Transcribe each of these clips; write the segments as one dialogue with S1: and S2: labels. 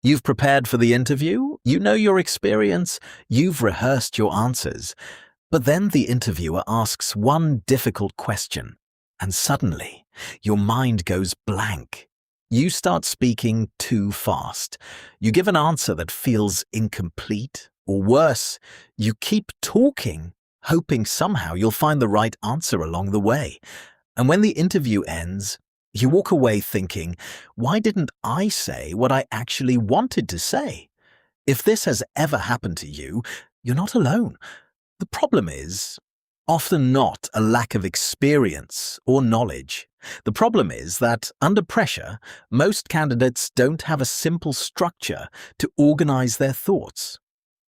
S1: You've prepared for the interview, you know your experience, you've rehearsed your answers. But then the interviewer asks one difficult question, and suddenly your mind goes blank. You start speaking too fast. You give an answer that feels incomplete, or worse, you keep talking, hoping somehow you'll find the right answer along the way. And when the interview ends, you walk away thinking, why didn't I say what I actually wanted to say? If this has ever happened to you, you're not alone. The problem is often not a lack of experience or knowledge. The problem is that under pressure, most candidates don't have a simple structure to organize their thoughts.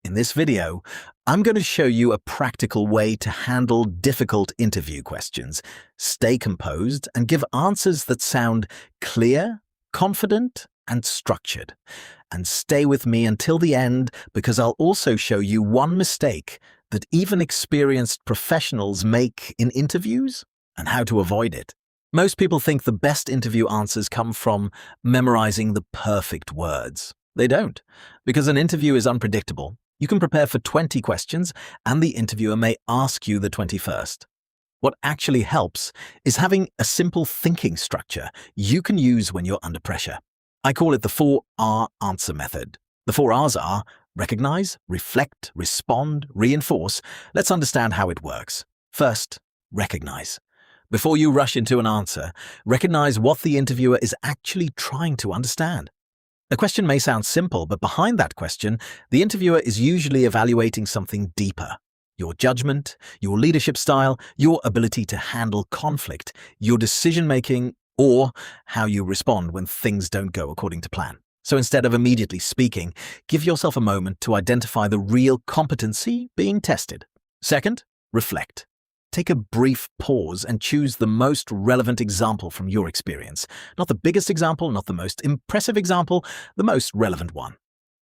S1: In this video, I'm going to show you a practical way to handle difficult interview questions, stay composed, and give answers that sound clear, confident, and structured. And stay with me until the end, because I'll also show you one mistake that even experienced professionals make in interviews and how to avoid it. Most people think the best interview answers come from memorizing the perfect words. They don't, because an interview is unpredictable. You can prepare for 20 questions, and the interviewer may ask you the 21st. What actually helps is having a simple thinking structure you can use when you're under pressure. I call it the 4R answer method. The 4 R's are recognize, reflect, respond, reinforce. Let's understand how it works. First, recognize. Before you rush into an answer, recognize what the interviewer is actually trying to understand. A question may sound simple, but behind that question, the interviewer is usually evaluating something deeper. Your judgment, your leadership style, your ability to handle conflict, your decision-making, or how you respond when things don't go according to plan. So instead of immediately speaking, give yourself a moment to identify the real competency being tested. Second, reflect. Take a brief pause and choose the most relevant example from your experience. Not the biggest example, not the most impressive example, the most relevant one.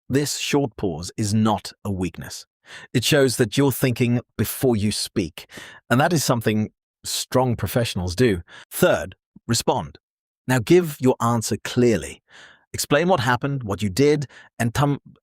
S1: This short pause is not a weakness. It shows that you're thinking before you speak, and that is something strong professionals do. Third, respond. Now give your answer clearly. Explain what happened, what you did, and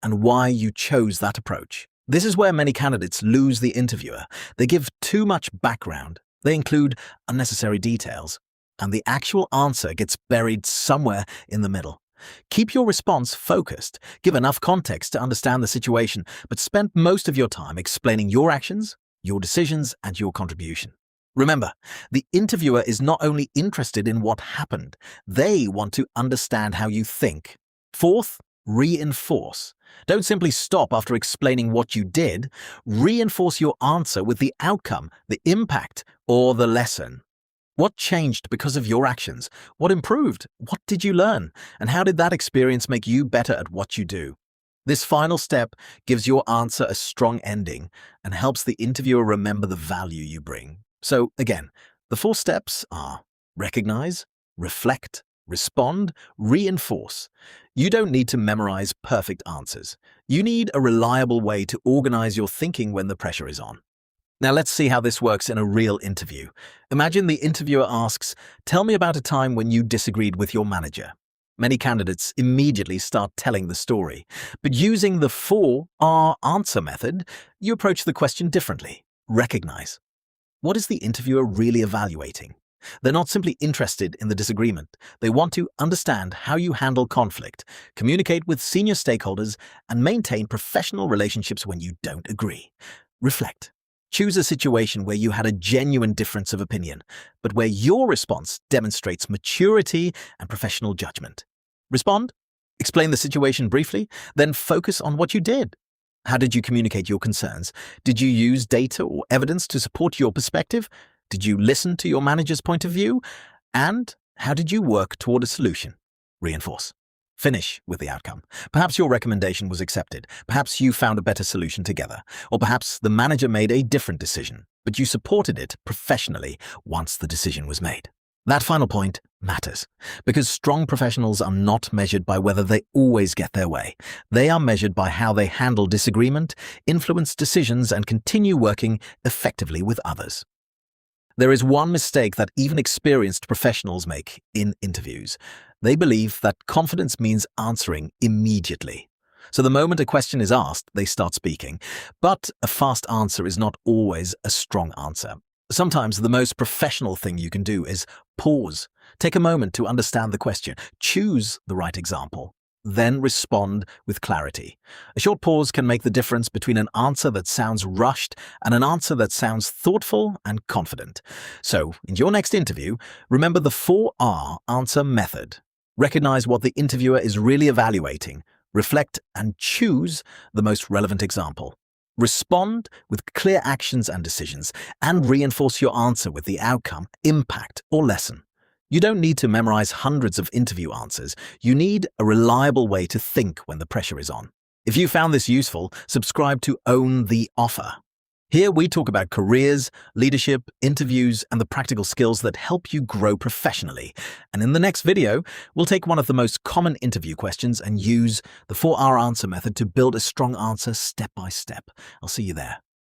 S1: why you chose that approach. This is where many candidates lose the interviewer. They give too much background. They include unnecessary details. And the actual answer gets buried somewhere in the middle. Keep your response focused. Give enough context to understand the situation, but spend most of your time explaining your actions, your decisions, and your contribution. Remember, the interviewer is not only interested in what happened, they want to understand how you think. Fourth, reinforce. Don't simply stop after explaining what you did. Reinforce your answer with the outcome, the impact, or the lesson. What changed because of your actions? What improved? What did you learn? And how did that experience make you better at what you do? This final step gives your answer a strong ending and helps the interviewer remember the value you bring. So again, the 4 steps are recognize, reflect, respond, reinforce. You don't need to memorize perfect answers. You need a reliable way to organize your thinking when the pressure is on. Now let's see how this works in a real interview. Imagine the interviewer asks, tell me about a time when you disagreed with your manager. Many candidates immediately start telling the story. But using the 4R answer method, you approach the question differently. Recognize. What is the interviewer really evaluating? They're not simply interested in the disagreement. They want to understand how you handle conflict, communicate with senior stakeholders, and maintain professional relationships when you don't agree. Reflect. Choose a situation where you had a genuine difference of opinion, but where your response demonstrates maturity and professional judgment. Respond. Explain the situation briefly, then focus on what you did. How did you communicate your concerns? Did you use data or evidence to support your perspective? Did you listen to your manager's point of view? And how did you work toward a solution? Reinforce. Finish with the outcome. Perhaps your recommendation was accepted. Perhaps you found a better solution together. Or perhaps the manager made a different decision, but you supported it professionally once the decision was made. That final point matters, because strong professionals are not measured by whether they always get their way. They are measured by how they handle disagreement, influence decisions, and continue working effectively with others. There is one mistake that even experienced professionals make in interviews. They believe that confidence means answering immediately. So the moment a question is asked, they start speaking. But a fast answer is not always a strong answer. Sometimes the most professional thing you can do is pause. Take a moment to understand the question. Choose the right example. Then respond with clarity. A short pause can make the difference between an answer that sounds rushed and an answer that sounds thoughtful and confident. So, in your next interview, remember the 4R answer method. Recognize what the interviewer is really evaluating. Reflect and choose the most relevant example. Respond with clear actions and decisions, and reinforce your answer with the outcome, impact, or lesson. You don't need to memorize hundreds of interview answers. You need a reliable way to think when the pressure is on. If you found this useful, subscribe to Own the Offer. Here we talk about careers, leadership, interviews, and the practical skills that help you grow professionally. And in the next video, we'll take one of the most common interview questions and use the 4R answer method to build a strong answer step by step. I'll see you there.